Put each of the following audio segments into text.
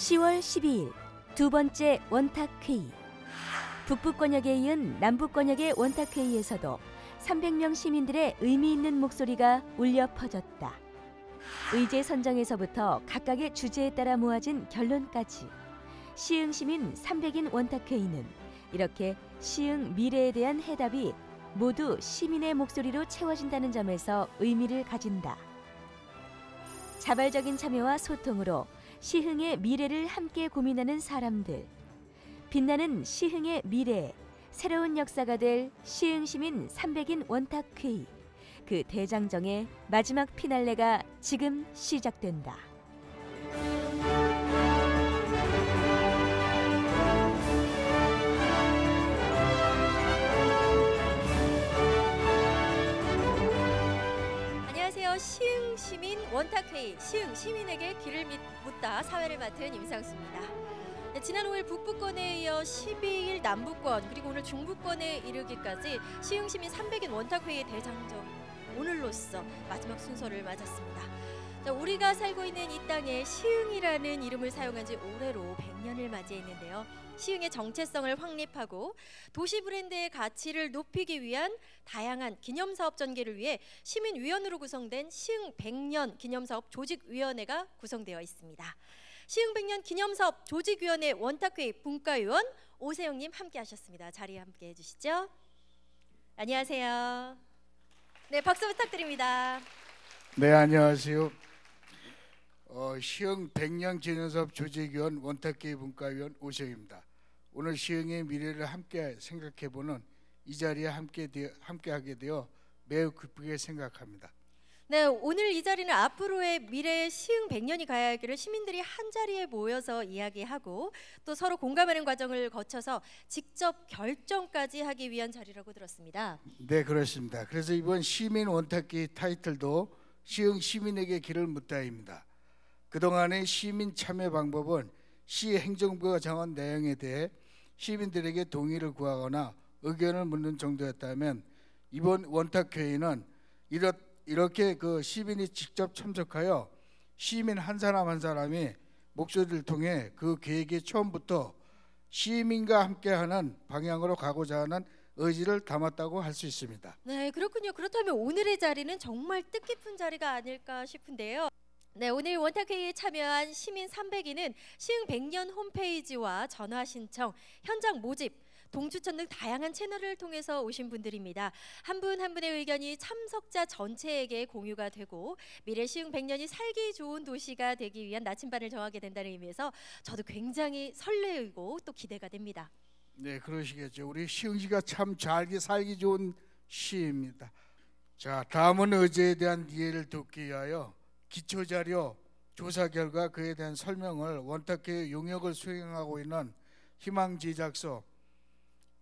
10월 12일 두 번째 원탁회의. 북부권역에 이은 남부권역의 원탁회의에서도 300명 시민들의 의미 있는 목소리가 울려 퍼졌다. 의제 선정에서부터 각각의 주제에 따라 모아진 결론까지 시흥 시민 300인 원탁회의는 이렇게 시흥 미래에 대한 해답이 모두 시민의 목소리로 채워진다는 점에서 의미를 가진다. 자발적인 참여와 소통으로 시흥의 미래를 함께 고민하는 사람들. 빛나는 시흥의 미래, 새로운 역사가 될 시흥 시민 300인 원탁회의. 그 대장정의 마지막 피날레가 지금 시작된다. 안녕하세요. 시흥 시민 원탁회의, 시흥 시민에게 길을 묻다 사회를 맡은 임상수입니다. 네, 지난 5일 북부권에 이어 12일 남부권 그리고 오늘 중부권에 이르기까지 시흥 시민 300인 원탁회의 대장정 오늘로써 마지막 순서를 맞았습니다. 자, 우리가 살고 있는 이 땅에 시흥이라는 이름을 사용한 지 올해로 100년을 맞이했는데요. 시흥의 정체성을 확립하고 도시 브랜드의 가치를 높이기 위한 다양한 기념사업 전개를 위해 시민위원으로 구성된 시흥 100년 기념사업 조직위원회가 구성되어 있습니다. 시흥 100년 기념사업 조직위원회 원탁회의 분과위원 오세영님 함께 하셨습니다. 자리에 함께 해주시죠. 안녕하세요. 네, 박수 부탁드립니다. 네, 안녕하세요. 시흥 100년 기념사업 조직위원 원탁회의 분과위원 오세영입니다. 오늘 시흥의 미래를 함께 생각해보는 이 자리에 함께하게 되어 매우 기쁘게 생각합니다. 네, 오늘 이 자리는 앞으로의 미래의 시흥 100년이 가야 하기를 시민들이 한 자리에 모여서 이야기하고 또 서로 공감하는 과정을 거쳐서 직접 결정까지 하기 위한 자리라고 들었습니다. 네, 그렇습니다. 그래서 이번 시민 원탁회의 타이틀도 시흥 시민에게 길을 묻다입니다. 그동안의 시민 참여 방법은 시 행정부가 정한 내용에 대해 시민들에게 동의를 구하거나 의견을 묻는 정도였다면 이번 원탁회의는 이렇게 시민이 직접 참석하여 시민 한 사람 한 사람이 목소리를 통해 그 계획이 처음부터 시민과 함께하는 방향으로 가고자 하는 의지를 담았다고 할 수 있습니다. 네, 그렇군요. 그렇다면 오늘의 자리는 정말 뜻깊은 자리가 아닐까 싶은데요. 네, 오늘 원탁회의에 참여한 시민 300인은 시흥 100년 홈페이지와 전화 신청, 현장 모집, 동추천 등 다양한 채널을 통해서 오신 분들입니다. 한 분 한 분의 의견이 참석자 전체에게 공유가 되고 미래 시흥 100년이 살기 좋은 도시가 되기 위한 나침반을 정하게 된다는 의미에서 저도 굉장히 설레이고 또 기대가 됩니다. 네, 그러시겠죠. 우리 시흥시가 참 살기 좋은 시입니다. 자, 다음은 의제에 대한 이해를 돕기 위하여 기초자료 조사 결과 그에 대한 설명을 원탁회의 용역을 수행하고 있는 희망제작소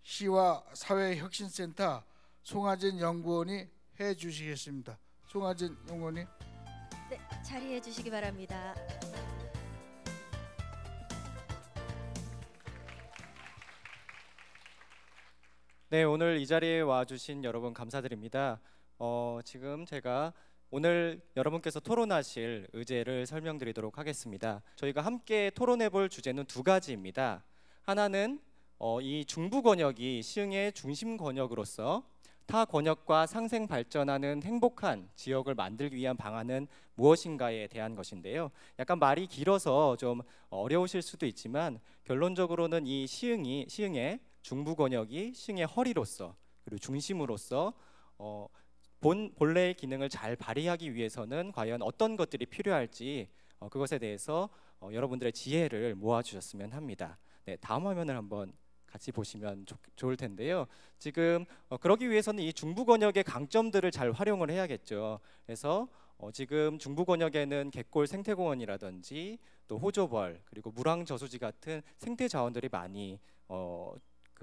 시와 사회혁신센터 송하진 연구원이 해주시겠습니다. 송하진 연구원님. 네, 자리해 주시기 바랍니다. 네, 오늘 이 자리에 와주신 여러분 감사드립니다. 지금 제가 오늘 여러분께서 토론하실 의제를 설명드리도록 하겠습니다. 저희가 함께 토론해볼 주제는 두 가지입니다. 하나는 이 중부권역이 시흥의 중심 권역으로서 타 권역과 상생 발전하는 행복한 지역을 만들기 위한 방안은 무엇인가에 대한 것인데요. 약간 말이 길어서 좀 어려우실 수도 있지만 결론적으로는 이 시흥의 중부권역이 시흥의 허리로서 그리고 중심으로서 본래의 기능을 잘 발휘하기 위해서는 과연 어떤 것들이 필요할지 그것에 대해서 여러분들의 지혜를 모아주셨으면 합니다. 네, 다음 화면을 한번 같이 보시면 좋을 텐데요. 지금 그러기 위해서는 이 중부권역의 강점들을 잘 활용을 해야겠죠. 그래서 지금 중부권역에는 갯골 생태공원이라든지 또 호조벌 그리고 물왕저수지 같은 생태 자원들이 많이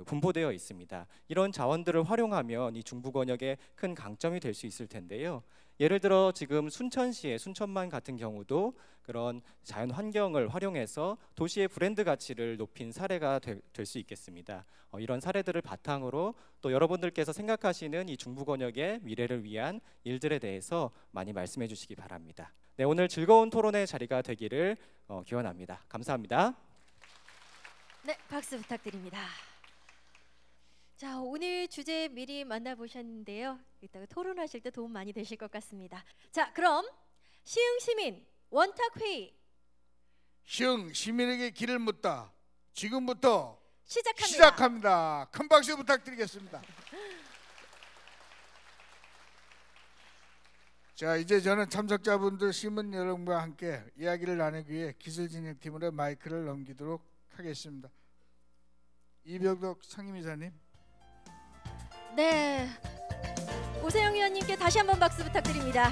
분포되어 있습니다. 이런 자원들을 활용하면 이 중부권역의 큰 강점이 될 수 있을 텐데요. 예를 들어 지금 순천시의 순천만 같은 경우도 그런 자연 환경을 활용해서 도시의 브랜드 가치를 높인 사례가 될 수 있겠습니다. 이런 사례들을 바탕으로 또 여러분들께서 생각하시는 이 중부권역의 미래를 위한 일들에 대해서 많이 말씀해 주시기 바랍니다. 네, 오늘 즐거운 토론의 자리가 되기를 기원합니다. 감사합니다. 네, 박수 부탁드립니다. 자, 오늘 주제 미리 만나보셨는데요. 이따가 토론하실 때 도움 많이 되실 것 같습니다. 자, 그럼 시흥시민 원탁회의 시흥 시민에게 길을 묻다. 지금부터 시작합니다. 큰 박수 부탁드리겠습니다. 자, 이제 저는 참석자분들 시민 여러분과 함께 이야기를 나누기 위해 기술진행팀으로 마이크를 넘기도록 하겠습니다. 이병덕 상임이사님. 네, 오세영 위원님께 다시 한번 박수 부탁드립니다.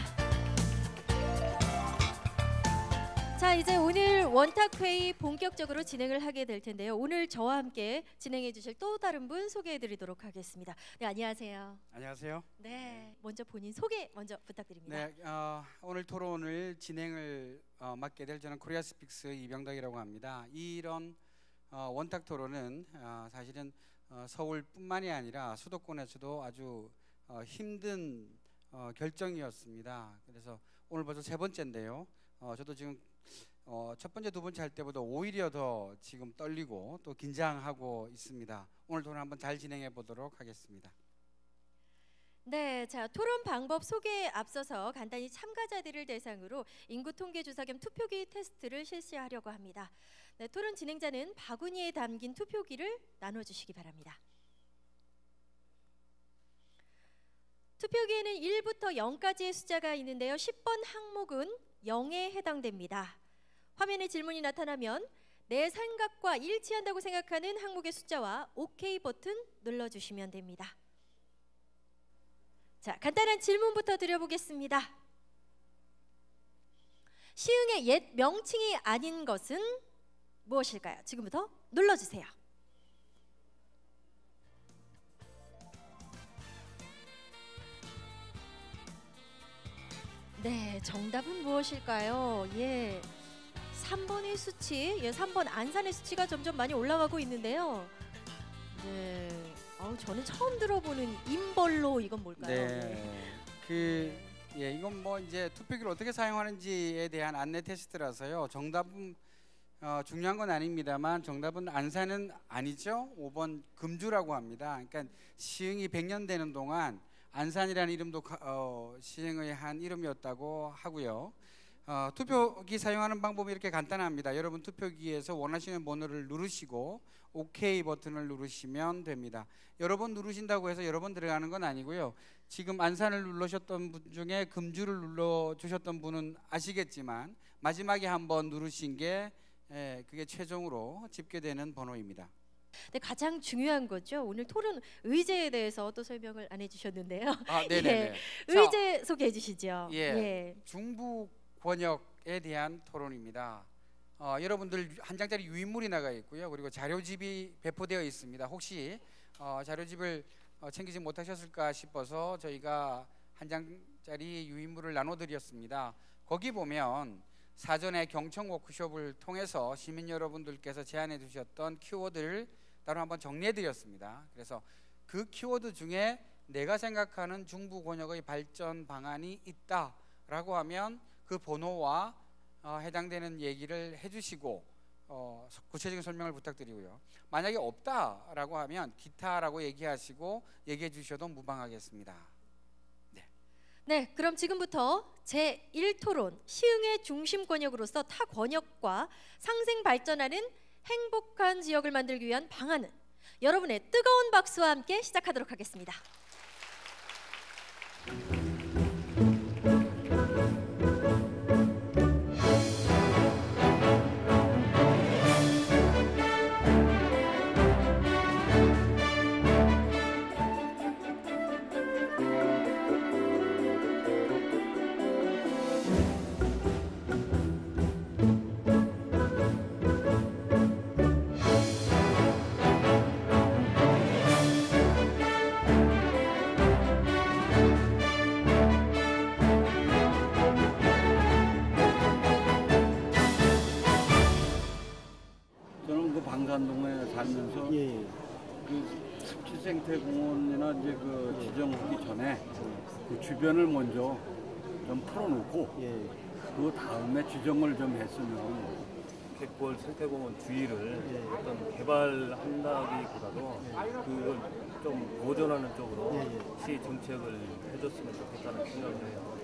자, 이제 오늘 원탁회의 본격적으로 진행을 하게 될 텐데요. 오늘 저와 함께 진행해 주실 또 다른 분 소개해 드리도록 하겠습니다. 네, 안녕하세요. 안녕하세요. 네, 먼저 본인 소개 먼저 부탁드립니다. 네, 오늘 토론을 진행을 맡게 될 저는 코리아스픽스 이병덕이라고 합니다. 이런 원탁 토론은 사실은 서울뿐만이 아니라 수도권에서도 아주 힘든 결정이었습니다. 그래서 오늘 벌써 세 번째인데요. 저도 지금 첫 번째, 두 번째 할 때보다 오히려 더 지금 떨리고 또 긴장하고 있습니다. 오늘 토론 한번 잘 진행해 보도록 하겠습니다. 네, 자, 토론 방법 소개에 앞서서 간단히 참가자들을 대상으로 인구 통계 조사 겸 투표기 테스트를 실시하려고 합니다. 네, 토론 진행자는 바구니에 담긴 투표기를 나눠주시기 바랍니다. 투표기에는 1부터 0까지의 숫자가 있는데요. 10번 항목은 0에 해당됩니다. 화면에 질문이 나타나면 내 생각과 일치한다고 생각하는 항목의 숫자와 OK 버튼 눌러주시면 됩니다. 자, 간단한 질문부터 드려보겠습니다. 시흥의 옛 명칭이 아닌 것은 무엇일까요? 지금부터 눌러주세요. 네, 정답은 무엇일까요? 예, 3번의 수치, 3번 안산의 수치가 점점 많이 올라가고 있는데요. 네, 저는 처음 들어보는 임벌로, 이건 뭘까요? 네, 이건 뭐 이제 투표기를 어떻게 사용하는지에 대한 안내 테스트라서요. 정답은 중요한 건 아닙니다만 정답은 안산은 아니죠. 5번 금주라고 합니다. 그러니까 시흥이 100년 되는 동안 안산이라는 이름도 시흥의 한 이름이었다고 하고요. 투표기 사용하는 방법이 이렇게 간단합니다. 여러분 투표기에서 원하시는 번호를 누르시고 OK 버튼을 누르시면 됩니다. 여러 번 누르신다고 해서 여러 번 들어가는 건 아니고요. 지금 안산을 누르셨던 분 중에 금주를 눌러주셨던 분은 아시겠지만 마지막에 한번 누르신 게 그게 최종으로 집계되는 번호입니다. 네, 가장 중요한 거죠. 오늘 토론 의제에 대해서 또 설명을 안 해주셨는데요. 네네. 예, 의제 소개해 주시죠. 예. 중부 권역에 대한 토론입니다. 여러분들 한 장짜리 유인물이 나가 있고요. 그리고 자료집이 배포되어 있습니다. 혹시 자료집을 챙기지 못하셨을까 싶어서 저희가 한 장짜리 유인물을 나눠드렸습니다. 거기 보면 사전에 경청 워크숍을 통해서 시민 여러분들께서 제안해 주셨던 키워드를 따로 한번 정리해 드렸습니다. 그래서 그 키워드 중에 내가 생각하는 중부 권역의 발전 방안이 있다라고 하면 그 번호와 해당되는 얘기를 해주시고 구체적인 설명을 부탁드리고요. 만약에 없다라고 하면 기타라고 얘기하시고 얘기해 주셔도 무방하겠습니다. 네, 그럼 지금부터 제1토론 시흥의 중심 권역으로서 타 권역과 상생 발전하는 행복한 지역을 만들기 위한 방안은 여러분의 뜨거운 박수와 함께 시작하도록 하겠습니다. 방산동에 살면서 그 습지생태공원이나 이제 그 지정하기 전에 그 주변을 먼저 좀 풀어놓고 그 다음에 지정을 좀 했으면 갯벌 생태공원 주위를 어떤 개발한다기보다도 그걸 좀 보존하는 쪽으로 시 정책을 해줬으면 좋겠다는 생각을 해요.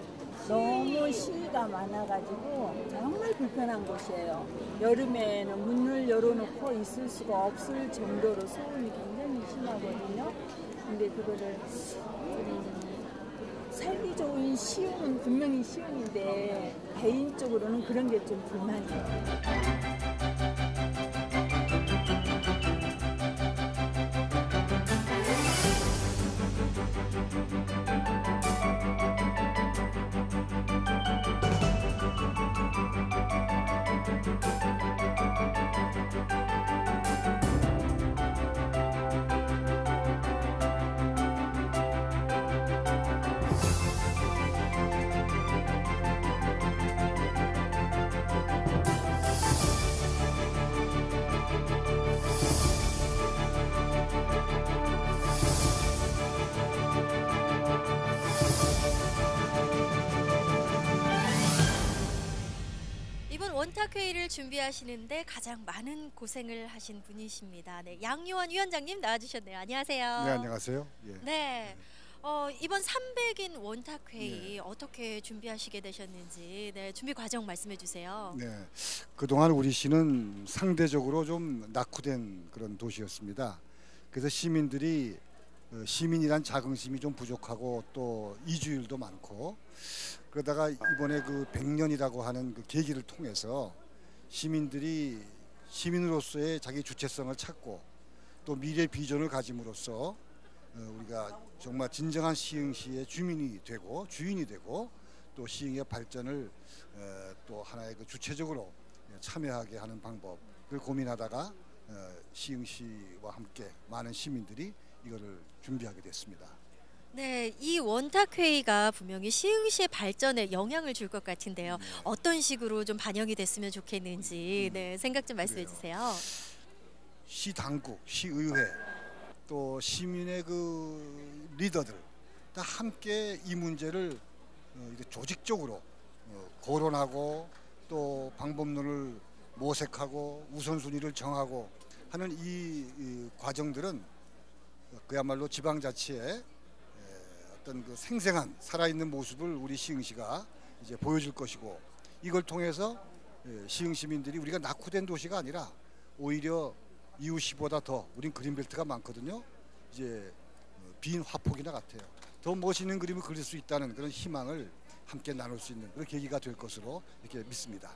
너무 시위가 많아가지고 정말 불편한 곳이에요. 여름에는 문을 열어놓고 있을 수가 없을 정도로 소음이 굉장히 심하거든요. 근데 그거를 좀 살기 좋은 시흥은 분명히 시흥인데 개인적으로는 그런 게 좀 불만이에요. 이번 원탁회의를 준비하시는데 가장 많은 고생을 하신 분이십니다. 네, 양요한 위원장님 나와주셨네요. 안녕하세요. 네, 안녕하세요. 예. 네, 이번 300인 원탁회의 어떻게 준비하시게 되셨는지 준비 과정 말씀해 주세요. 네, 그동안 우리 시는 상대적으로 좀 낙후된 그런 도시였습니다. 그래서 시민들이 시민이란 자긍심이 좀 부족하고 또 이주율도 많고 그러다가 이번에 그 100년이라고 하는 그 계기를 통해서 시민들이 시민으로서의 자기 주체성을 찾고 또 미래 비전을 가짐으로써 우리가 정말 진정한 시흥시의 주민이 되고 주인이 되고 또 시흥의 발전을 또 하나의 그 주체적으로 참여하게 하는 방법을 고민하다가 시흥시와 함께 많은 시민들이 이거를 준비하게 됐습니다. 네, 이 원탁회의가 분명히 시흥시의 발전에 영향을 줄 것 같은데요. 어떤 식으로 좀 반영이 됐으면 좋겠는지 생각 좀 말씀해 주세요. 시 당국, 시의회 또 시민의 그 리더들 다 함께 이 문제를 조직적으로 거론하고 또 방법론을 모색하고 우선순위를 정하고 하는 이 과정들은 그야말로 지방자치의 어떤 그 생생한 살아있는 모습을 우리 시흥시가 이제 보여줄 것이고 이걸 통해서 시흥 시민들이 우리가 낙후된 도시가 아니라 오히려 이웃시보다 더 우린 그린벨트가 많거든요. 이제 빈 화폭이나 같아요. 더 멋있는 그림을 그릴 수 있다는 그런 희망을 함께 나눌 수 있는 그런 계기가 될 것으로 이렇게 믿습니다.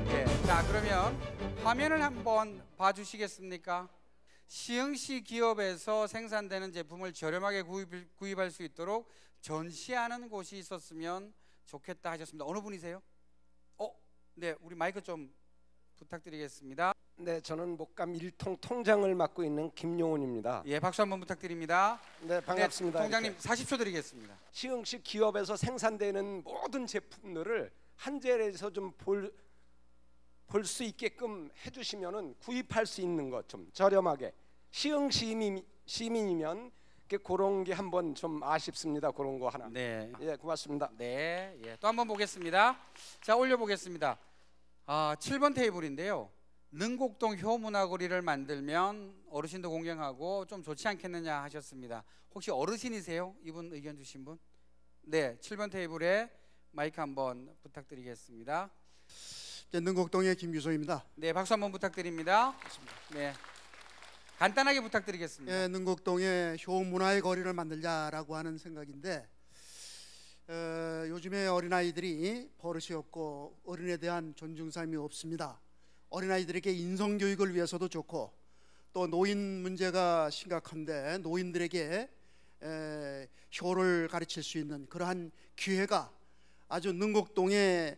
네, 자 그러면 화면을 한번 봐주시겠습니까? 시흥시 기업에서 생산되는 제품을 저렴하게 구입할 수 있도록 전시하는 곳이 있었으면 좋겠다 하셨습니다. 어느 분이세요? 네, 우리 마이크 좀 부탁드리겠습니다. 네, 저는 목감 1통 통장을 맡고 있는 김용훈입니다. 예, 박수 한번 부탁드립니다. 네, 반갑습니다. 네, 통장님 이렇게. 40초 드리겠습니다. 시흥시 기업에서 생산되는 모든 제품들을 한 자리에서 좀 볼 수 있게끔 해주시면은 구입할 수 있는 것 좀 저렴하게 시흥 시민이면 그런 게 한번 좀 아쉽습니다. 그런 거 하나. 네, 예, 고맙습니다. 네, 예, 또 한번 보겠습니다. 자, 올려보겠습니다. 7번 테이블인데요. 능곡동 효문화거리를 만들면 어르신도 공경하고 좀 좋지 않겠느냐 하셨습니다. 혹시 어르신이세요? 이분 의견 주신 분? 네, 7번 테이블에 마이크 한번 부탁드리겠습니다. 능곡동의 김규소입니다. 네, 박수 한번 부탁드립니다. 네, 간단하게 부탁드리겠습니다. 예, 능곡동에 효문화의 거리를 만들자라고 하는 생각인데 요즘에 어린아이들이 버릇이 없고 어른에 대한 존중심이 없습니다. 어린아이들에게 인성교육을 위해서도 좋고 또 노인 문제가 심각한데 노인들에게 효를 가르칠 수 있는 그러한 기회가 아주 능곡동에를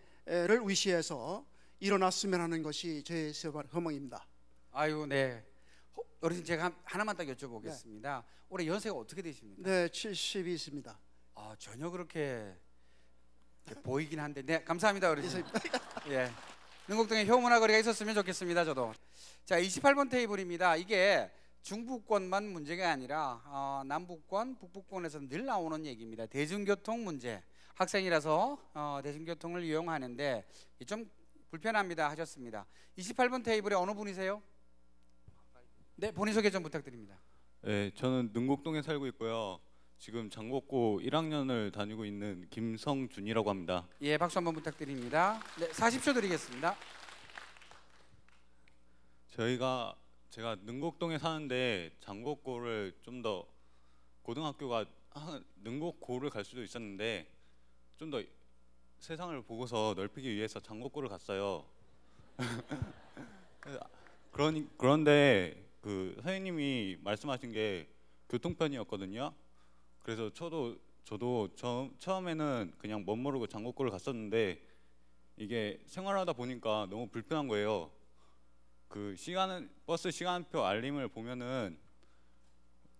위시해서 일어났으면 하는 것이 제 소망입니다. 아유, 네. 어르신 제가 하나만 딱 여쭤보겠습니다. 네. 올해 연세가 어떻게 되십니까? 네, 70이 있습니다. 전혀 그렇게 보이긴 한데, 네, 감사합니다, 어르신. 예, 능곡동에 효문화거리가 있었으면 좋겠습니다, 저도. 자, 28번 테이블입니다. 이게 중부권만 문제가 아니라 남부권, 북부권에서 늘 나오는 얘기입니다. 대중교통 문제. 학생이라서 대중교통을 이용하는데 좀 불편합니다 하셨습니다. 28번 테이블에 어느 분이세요? 네, 본인 소개 좀 부탁드립니다. 네, 저는 능곡동에 살고 있고요. 지금 장곡고 1학년을 다니고 있는 김성준이라고 합니다. 예, 박수 한번 부탁드립니다. 네, 40초 드리겠습니다. 제가 능곡동에 사는데 장곡고를 좀 더 고등학교가 능곡고를 갈 수도 있었는데 좀 더 세상을 보고서 넓히기 위해서 장곡고를 갔어요. 그런데 그 선생님이 말씀하신 게 교통편이었거든요. 그래서 저도 처음에는 그냥 멋모르고 장곡고를 갔었는데 이게 생활하다 보니까 너무 불편한 거예요. 그 버스 시간표 알림을 보면은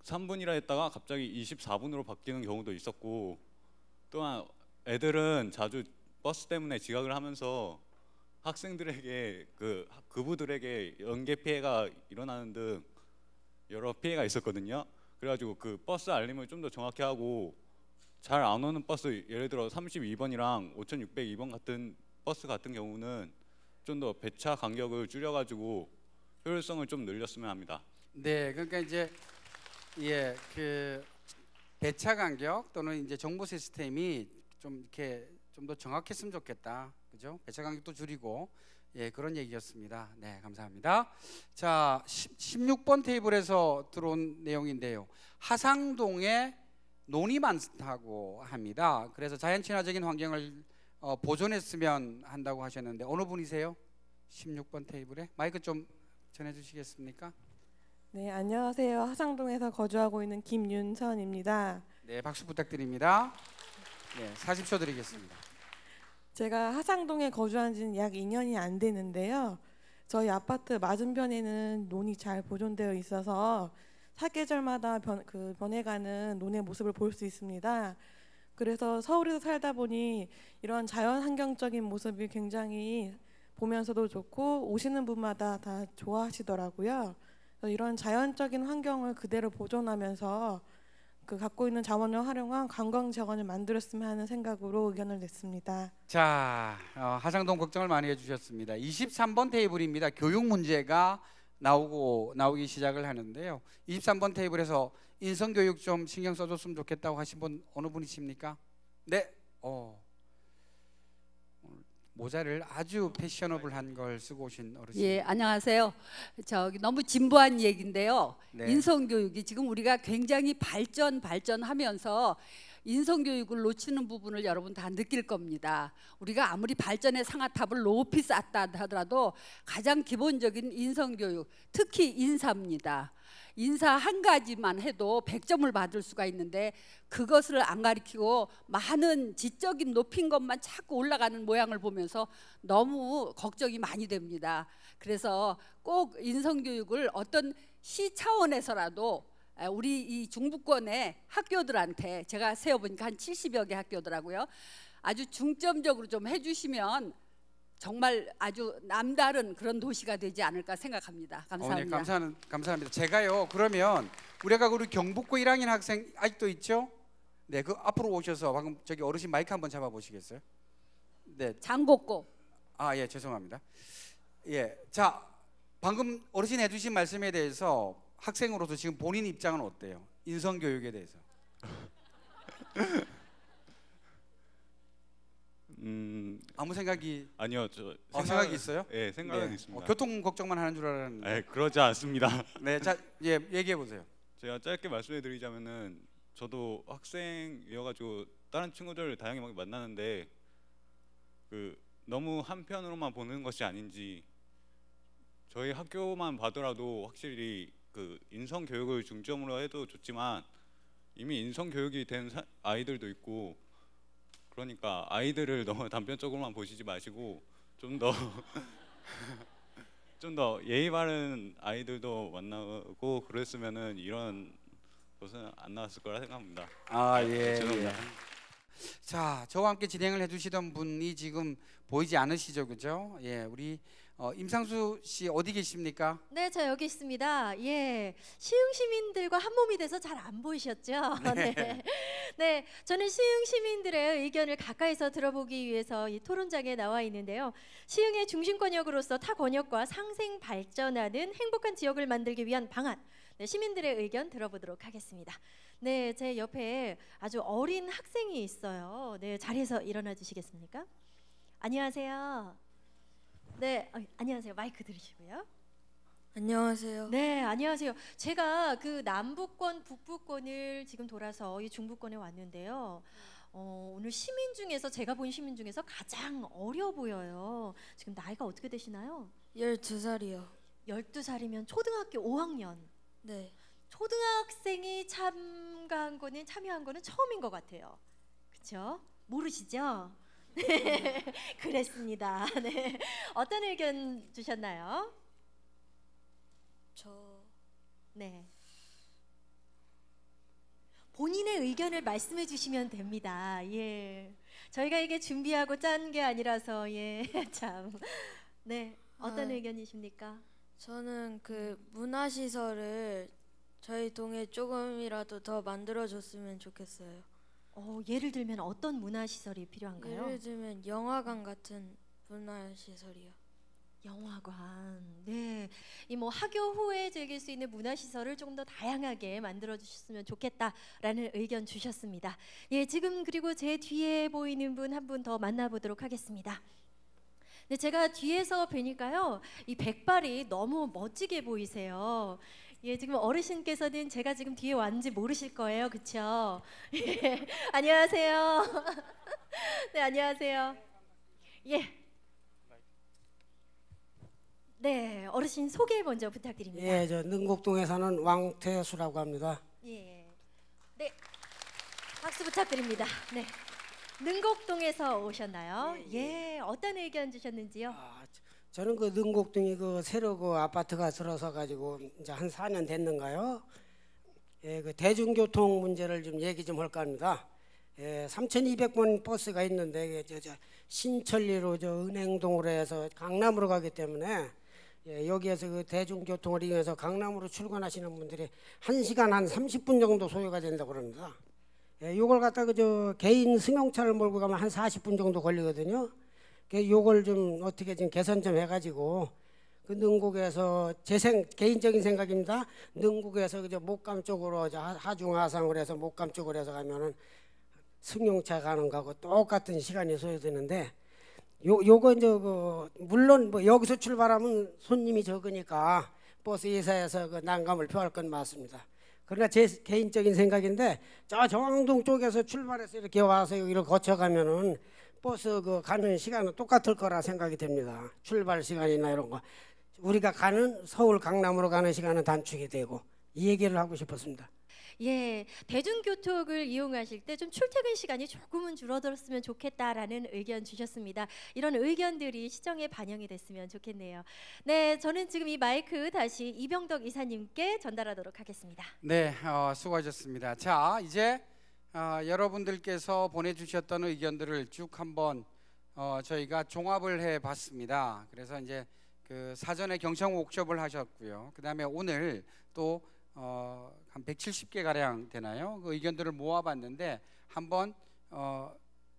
3분이라 했다가 갑자기 24분으로 바뀌는 경우도 있었고, 또한 애들은 자주 버스 때문에 지각을 하면서 학생들에게 그부들에게 연계 피해가 일어나는 등 여러 피해가 있었거든요. 그래가지고 그 버스 알림을 좀 더 정확히 하고 잘 안 오는 버스, 예를 들어 32번이랑 5602번 같은 버스 같은 경우는 좀 더 배차 간격을 줄여가지고 효율성을 좀 늘렸으면 합니다. 네, 그러니까 이제 그 배차 간격 또는 이제 정보 시스템이 좀 이렇게 좀 더 정확했으면 좋겠다, 그죠? 배차 간격도 줄이고 그런 얘기였습니다. 네, 감사합니다. 자, 16번 테이블에서 들어온 내용인데요. 하상동에 논이 많다고 합니다. 그래서 자연 친화적인 환경을 보존했으면 한다고 하셨는데 어느 분이세요? 16번 테이블에 마이크 좀 전해주시겠습니까? 네, 안녕하세요. 하상동에서 거주하고 있는 김윤선입니다. 네, 박수 부탁드립니다. 네, 40초 드리겠습니다. 제가 하상동에 거주한 지는 약 2년이 안 되는데요. 저희 아파트 맞은편에는 논이 잘 보존되어 있어서 사계절마다 변해가는 논의 모습을 볼 수 있습니다. 그래서 서울에서 살다 보니 이런 자연 환경적인 모습이 굉장히 보면서도 좋고 오시는 분마다 다 좋아하시더라고요. 그래서 이런 자연적인 환경을 그대로 보존하면서 그 갖고 있는 자원을 활용한 관광 자원을 만들었으면 하는 생각으로 의견을 냈습니다. 자, 하상동 걱정을 많이 해주셨습니다. 23번 테이블입니다. 교육 문제가 나오기 시작을 하는데요. 23번 테이블에서 인성교육 좀 신경 써줬으면 좋겠다고 하신 분 어느 분이십니까? 네, 모자를 아주 패셔너블한 걸 쓰고 오신 어르신. 예, 안녕하세요. 저기 너무 진부한 얘기인데요. 네. 인성교육이 지금 우리가 굉장히 발전하면서 인성교육을 놓치는 부분을 여러분 다 느낄 겁니다. 우리가 아무리 발전의 상아탑을 높이 쌓다 하더라도 가장 기본적인 인성교육, 특히 인사입니다. 인사 한 가지만 해도 100점을 받을 수가 있는데 그것을 안 가리키고 많은 지적인 높인 것만 자꾸 올라가는 모양을 보면서 너무 걱정이 많이 됩니다. 그래서 꼭 인성교육을 어떤 시 차원에서라도 우리 이 중부권의 학교들한테 제가 세어보니까 한 70여 개 학교더라고요. 아주 중점적으로 좀 해주시면 정말 아주 남다른 그런 도시가 되지 않을까 생각합니다. 감사합니다. 네, 감사합니다. 제가요, 그러면 우리가 우리 경북고 1학년 학생 아직도 있죠? 네, 그 앞으로 오셔서 방금 저기 어르신 마이크 한번 잡아 보시겠어요? 네. 장곡고. 예, 죄송합니다. 예, 자, 방금 어르신 해주신 말씀에 대해서 학생으로서 지금 본인 입장은 어때요? 인성교육에 대해서. 아무 생각이 아니요, 생각이 있어요? 네, 생각은 네. 있습니다. 교통 걱정만 하는 줄 알았는데. 네, 그러지 않습니다. 네, 자, 얘기해 보세요. 제가 짧게 말씀드리자면은 저도 학생이어가지고 다른 친구들 다양하게 만나는데 그 너무 한편으로만 보는 것이 아닌지 저희 학교만 봐더라도 확실히 그 인성 교육을 중점으로 해도 좋지만 이미 인성 교육이 된 아이들도 있고. 그러니까 아이들을 너무 단편적으로만 보시지 마시고 좀 더 예의 바른 아이들도 만나고 그랬으면은 이런 것은 안 나왔을 거라 생각합니다. 예. 죄송합니다. 자, 저와 함께 진행을 해주시던 분이 지금 보이지 않으시죠, 그죠? 예, 우리 임상수 씨 어디 계십니까? 네, 저 여기 있습니다. 예, 시흥 시민들과 한 몸이 돼서 잘 안 보이셨죠? 네. 네, 저는 시흥 시민들의 의견을 가까이서 들어보기 위해서 이 토론장에 나와 있는데요. 시흥의 중심권역으로서 타 권역과 상생 발전하는 행복한 지역을 만들기 위한 방안, 네, 시민들의 의견 들어보도록 하겠습니다. 네, 제 옆에 아주 어린 학생이 있어요. 네, 자리에서 일어나 주시겠습니까? 안녕하세요. 네, 안녕하세요. 마이크 들으시고요. 안녕하세요. 네, 안녕하세요. 제가 그 남부권, 북부권을 지금 돌아서 이 중부권에 왔는데요. 오늘 시민 중에서 제가 본 시민 중에서 가장 어려 보여요. 지금 나이가 어떻게 되시나요? 12살이요. 12살이면 초등학교 5학년. 네. 초등학생이 참여한 거는 처음인 것 같아요. 그렇죠? 모르시죠? 네, 그랬습니다. 네, 어떤 의견 주셨나요? 네, 본인의 의견을 말씀해 주시면 됩니다. 예, 저희가 이게 준비하고 짠 게 아니라서 예, 참. 네, 어떤 의견이십니까? 저는 그 문화시설을 저희 동에 조금이라도 더 만들어줬으면 좋겠어요. 예를 들면 어떤 문화시설이 필요한가요? 예를 들면 영화관 같은 문화시설이요. 영화관. 네. 이 뭐 학교 후에 즐길 수 있는 문화시설을 조금 더 다양하게 만들어 주셨으면 좋겠다라는 의견 주셨습니다. 예, 지금 그리고 제 뒤에 보이는 분 한 분 더 만나보도록 하겠습니다. 네, 제가 뒤에서 뵈니까요, 이 백발이 너무 멋지게 보이세요. 예, 지금 어르신께서는 제가 지금 뒤에 왔는지 모르실 거예요, 그렇죠? 예, 안녕하세요. 네, 안녕하세요. 예. 네, 어르신 소개 먼저 부탁드립니다. 예, 저 능곡동에 사는 왕태수라고 합니다. 예. 네, 박수 부탁드립니다. 네, 능곡동에서 오셨나요? 예, 어떤 의견 주셨는지요? 저는 그 능곡동이 그 새로 그 아파트가 들어서 가지고 이제 한 4년 됐는가요? 예, 그 대중교통 문제를 좀 얘기 좀 할까 합니다. 예, 3,200번 버스가 있는데 저 신천리로 저 은행동으로 해서 강남으로 가기 때문에 예, 여기에서 그 대중교통을 이용해서 강남으로 출근하시는 분들이 1시간 한 30분 정도 소요가 된다고 그럽니다. 예, 요걸 갖다 저 개인 승용차를 몰고 가면 한 40분 정도 걸리거든요. 요걸 좀 어떻게 좀 개선 좀 해가지고 그 능곡에서 제 개인적인 생각입니다. 능곡에서 그저 목감 쪽으로 하중하상으로 해서 목감 쪽으로 해서 가면은 승용차 가는 거하고 똑같은 시간이 소요되는데 요거 이제 그 물론 뭐 여기서 출발하면 손님이 적으니까 버스 회사에서 그 난감을 표할 건 맞습니다. 그러나 제 개인적인 생각인데 저 정왕동 쪽에서 출발해서 이렇게 와서 여기를 거쳐가면은 버스 그 가는 시간은 똑같을 거라 생각이 됩니다. 출발 시간이나 이런 거 우리가 가는 서울 강남으로 가는 시간은 단축이 되고 이 얘기를 하고 싶었습니다. 예, 대중교통을 이용하실 때 좀 출퇴근 시간이 조금은 줄어들었으면 좋겠다라는 의견 주셨습니다. 이런 의견들이 시정에 반영이 됐으면 좋겠네요. 네, 저는 지금 이 마이크 다시 이병덕 이사님께 전달하도록 하겠습니다. 네, 수고하셨습니다. 자, 이제 여러분들께서 보내주셨던 의견들을 쭉 한번 저희가 종합을 해봤습니다. 그래서 이제 그 사전에 경청 워크숍을 하셨고요. 그 다음에 오늘 또 한 170개 가량 되나요? 그 의견들을 모아봤는데 한번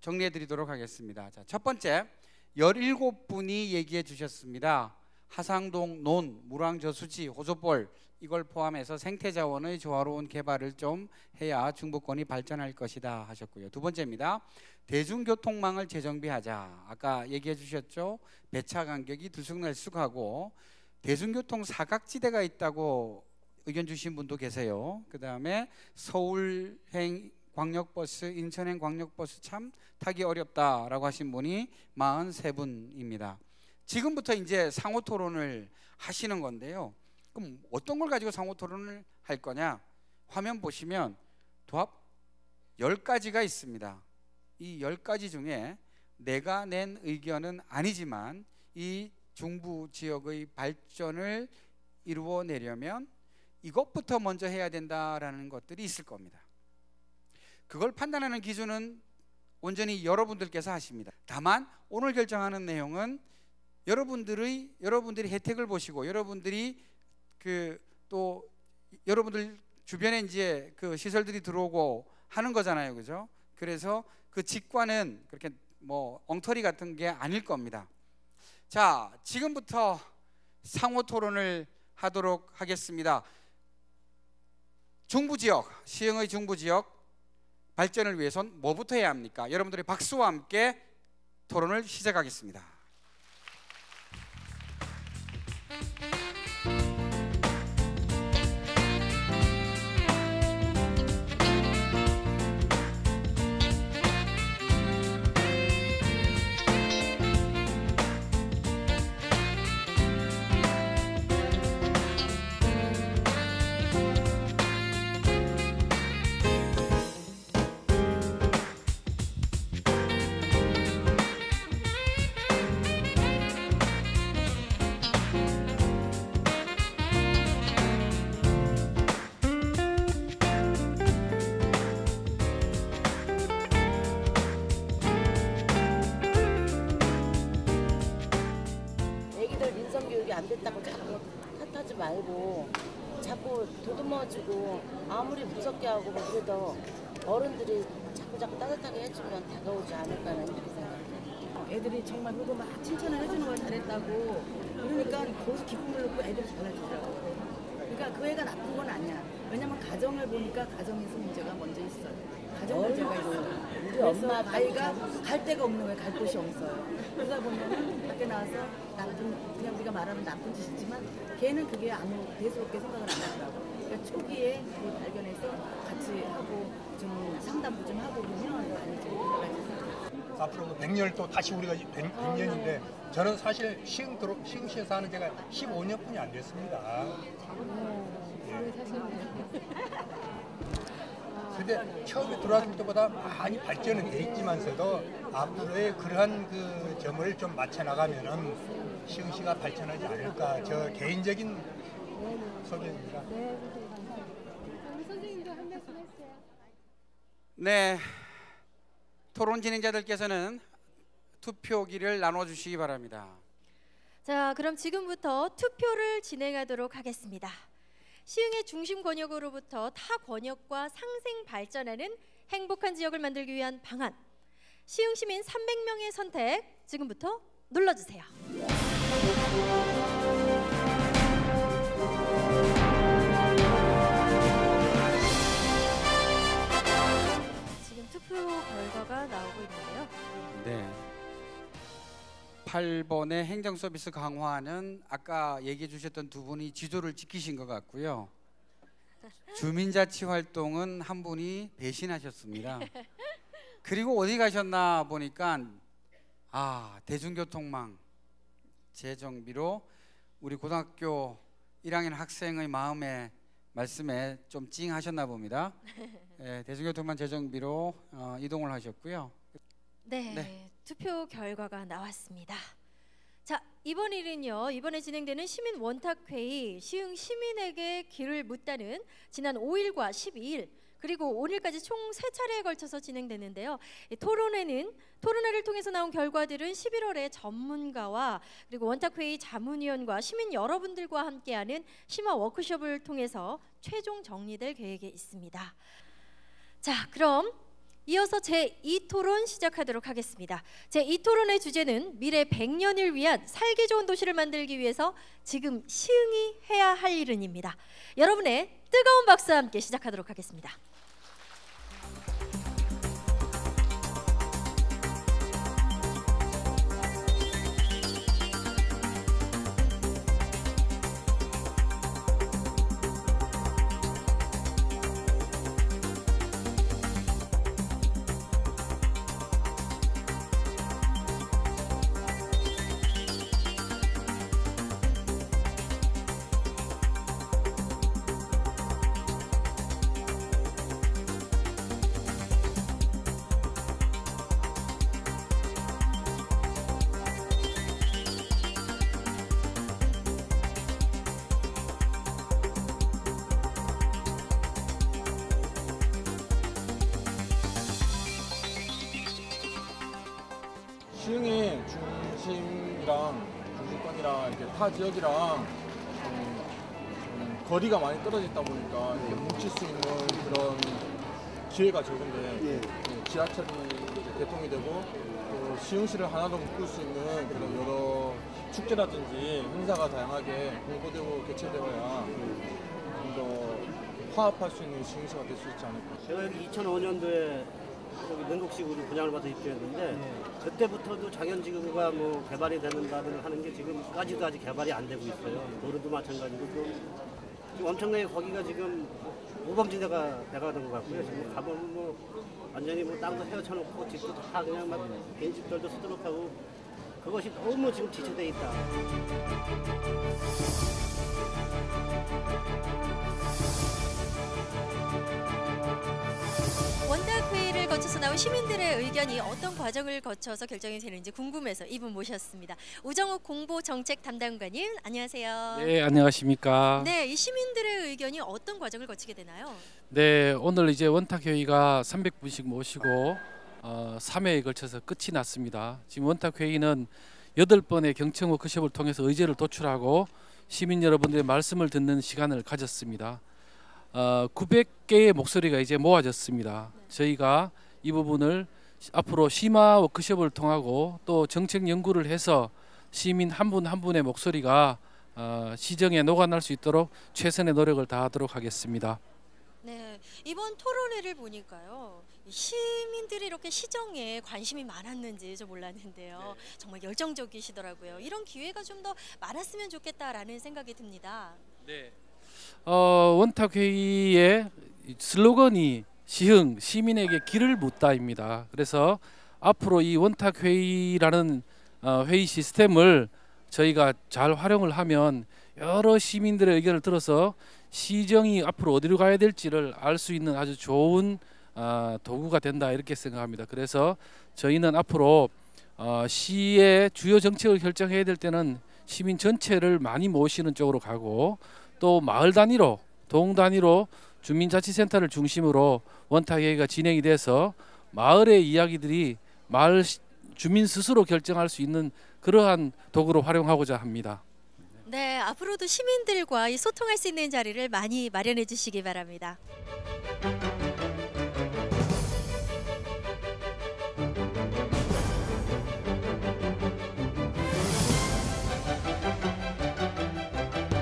정리해드리도록 하겠습니다. 자, 첫 번째 17분이 얘기해 주셨습니다. 하상동, 논, 물왕저수지, 호소볼 이걸 포함해서 생태자원의 조화로운 개발을 좀 해야 중부권이 발전할 것이다 하셨고요. 두 번째입니다. 대중교통망을 재정비하자. 아까 얘기해 주셨죠. 배차 간격이 들쑥날쑥하고 대중교통 사각지대가 있다고 의견 주신 분도 계세요. 그 다음에 서울행 광역버스, 인천행 광역버스 참 타기 어렵다라고 하신 분이 43분입니다. 지금부터 이제 상호 토론을 하시는 건데요. 그럼 어떤 걸 가지고 상호 토론을 할 거냐? 화면 보시면 도합 10가지가 있습니다. 이 10가지 중에 내가 낸 의견은 아니지만 이 중부 지역의 발전을 이루어내려면 이것부터 먼저 해야 된다라는 것들이 있을 겁니다. 그걸 판단하는 기준은 온전히 여러분들께서 하십니다. 다만 오늘 결정하는 내용은 여러분들이 혜택을 보시고 여러분들이 또 여러분들 주변에 이제 그 시설들이 들어오고 하는 거잖아요, 그죠? 그래서 그 직관은 그렇게 뭐 엉터리 같은 게 아닐 겁니다. 자, 지금부터 상호 토론을 하도록 하겠습니다. 중부지역, 시흥의 중부지역 발전을 위해선 뭐부터 해야 합니까? 여러분들의 박수와 함께 토론을 시작하겠습니다. 안 됐다고 자꾸 탓하지 말고 자꾸 도듬어주고 아무리 무섭게 하고 뭐 그래도 어른들이 자꾸 따뜻하게 해주면 다가오지 않을까는 이렇게 생각해요. 애들이 정말 그거 막 칭찬을 해주는 걸 잘했다고 그러니까 거기서 기쁨을 느끼고 애들이 잘해주더라고. 그러니까 그 애가 나쁜 건 아니야. 왜냐면 가정을 보니까 가정에서 문제가 먼저 있어요. 가정 문제가 있어요. 우리 그래서 엄마 아이가 갈 데가 없는 거예요. 갈 곳이 없어요. 그러다 보면 밖에 나와서 그냥 우리가 말하면 나쁜 짓이지만 걔는 그게 아무 대수롭게 생각을 안 하더라고. 그러니까 초기에 그걸 발견해서 같이 하고 좀 상담도 좀 하고 그러면 많이 좀 들어가죠. 앞으로 100년을 또 다시 우리가 100년인데 저는 사실 시흥시에서 하는 제가 15년뿐이 안 됐습니다. 근데 처음에 들어왔을 때보다 많이 발전은 돼 있지만서도 앞으로의 그러한 그 점을 좀 맞춰 나가면은 시흥시가 발전하지 않을까 저 개인적인 소견입니다. 선생님도 한 말씀 했어요. 네, 토론 진행자들께서는 투표기를 나눠주시기 바랍니다. 자, 그럼 지금부터 투표를 진행하도록 하겠습니다. 시흥의 중심 권역으로부터 타 권역과 상생 발전하는 행복한 지역을 만들기 위한 방안. 시흥 시민 300명의 선택 지금부터 눌러주세요. 지금 투표 결과가 나오고 있는데요. 네. 8번의 행정서비스 강화는 아까 얘기해 주셨던 두 분이 지도를 지키신 것 같고요. 주민자치활동은 한 분이 배신하셨습니다. 그리고 어디 가셨나 보니까 대중교통망 재정비로 우리 고등학교 1학년 학생의 마음에 말씀에 좀 찡하셨나 봅니다. 네, 대중교통망 재정비로 이동을 하셨고요. 네, 투표 결과가 나왔습니다. 자, 이번 일은요. 이번에 진행되는 시민 원탁회의 시흥 시민에게 길을 묻다는 지난 5일과 12일 그리고 오늘까지 총 3차례에 걸쳐서 진행되는데요. 이 토론회를 통해서 나온 결과들은 11월에 전문가와 그리고 원탁회의 자문위원과 시민 여러분들과 함께하는 심화 워크숍을 통해서 최종 정리될 계획에 있습니다. 자, 그럼 이어서 제2토론 시작하도록 하겠습니다. 제2토론의 주제는 미래 100년을 위한 살기 좋은 도시를 만들기 위해서 지금 시흥이 해야 할 일은입니다. 여러분의 뜨거운 박수와 함께 시작하도록 하겠습니다. 시흥의 중심이랑 지역이랑 이렇게 타 지역이랑 거리가 많이 떨어지다 보니까 이렇게 뭉칠 수 있는 그런 기회가 적은데 지하철이 개통이 되고 또 시흥시를 하나로 묶을 수 있는 그런 여러 축제라든지 행사가 다양하게 공고되고 개최되어야 좀 더 화합할 수 있는 시흥시가 될 수 있지 않을까. 제가 여기 2005년도에 여기 능곡시구로 분양을 받아 입주했는데 그때부터도 장현지구가 뭐 개발이 되는다는 하는 게 지금까지도 아직 개발이 안 되고 있어요. 도로도 마찬가지고 지금 엄청나게 거기가 지금 모범지대가 돼가는 것 같고요. 지금 가보면 뭐 완전히 뭐 땅도 헤어쳐놓고 집도 다 그냥 막 개인 집들도 쓰도록 하고 그것이 너무 지금 지체돼 있다. 원탁회의를 거쳐서 나온 시민들의 의견이 어떤 과정을 거쳐서 결정이 되는지 궁금해서 이분 모셨습니다. 우정욱 공보정책 담당관님, 안녕하세요. 네, 안녕하십니까. 네, 이 시민들의 의견이 어떤 과정을 거치게 되나요? 네, 오늘 이제 원탁회의가 300분씩 모시고 3회에 걸쳐서 끝이 났습니다. 지금 원탁회의는 8번의 경청 워크숍을 통해서 의제를 도출하고 시민 여러분들의 말씀을 듣는 시간을 가졌습니다. 900개의 목소리가 이제 모아졌습니다. 저희가 이 부분을 앞으로 심화 워크숍을 통하고 또 정책 연구를 해서 시민 한 분 한 분의 목소리가 시정에 녹아날 수 있도록 최선의 노력을 다하도록 하겠습니다. 네, 이번 토론회를 보니까요. 시민들이 이렇게 시정에 관심이 많았는지 좀 몰랐는데요. 정말 열정적이시더라고요. 이런 기회가 좀 더 많았으면 좋겠다라는 생각이 듭니다. 네. 원탁회의의 슬로건이 시흥 시민에게 길을 묻다입니다. 그래서 앞으로 이 원탁회의라는 회의 시스템을 저희가 잘 활용을 하면 여러 시민들의 의견을 들어서 시정이 앞으로 어디로 가야 될지를 알 수 있는 아주 좋은 도구가 된다 이렇게 생각합니다. 그래서 저희는 앞으로 시의 주요 정책을 결정해야 될 때는 시민 전체를 많이 모시는 쪽으로 가고 또 마을 단위로 동 단위로 주민자치센터를 중심으로 원탁회의가 진행이 돼서 마을의 이야기들이 마을 주민 스스로 결정할 수 있는 그러한 도구로 활용하고자 합니다. 네, 앞으로도 시민들과 이 소통할 수 있는 자리를 많이 마련해 주시기 바랍니다.